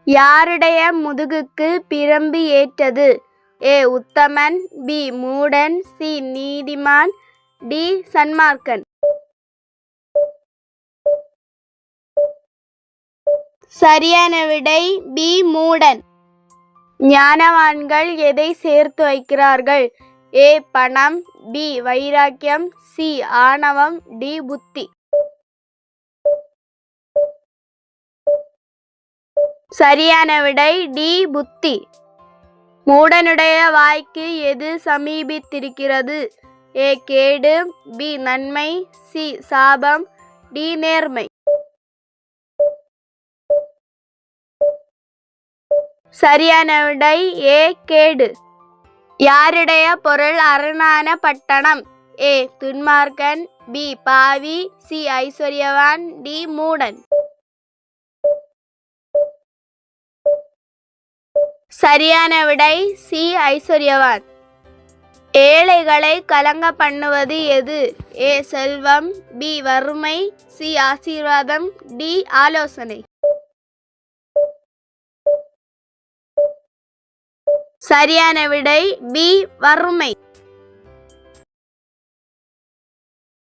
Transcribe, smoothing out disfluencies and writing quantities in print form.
யாருடைய முதுகுக்கு பிரம்பு ஏற்றது? ஏ. உத்தமன், பி. மூடன், சி. நீதிமான், டி. சன்மார்க்கன். சரியான விடை பி. மூடன். ஞானவான்கள் எதை சேர்த்து வைக்கிறார்கள்? ஏ. பணம், பி. வைராக்கியம், சி. ஆணவம், டி. புத்தி. சரியான விடை டி. புத்தி. மூடனுடைய வாய்க்கு எது சமீபித்திருக்கிறது? ஏ. கேடு, பி. நன்மை, சி. சாபம், டி. நேர்மை. சரியான விடை ஏ. கேடு. யாருடைய பொருள் அரணான பட்டணம்? ஏ. துன்மார்க்கன், பி. பாவி, சி. ஐஸ்வர்யவான், டி. மூடன். சரியான விடை சி. ஐஸ்வர்யவான். ஏழைகளை கலங்க பண்ணுவது எது? ஏ. செல்வம், பி. வறுமை, சி. ஆசீர்வாதம், டி. ஆலோசனை. சரியான விடை பி. வறுமை.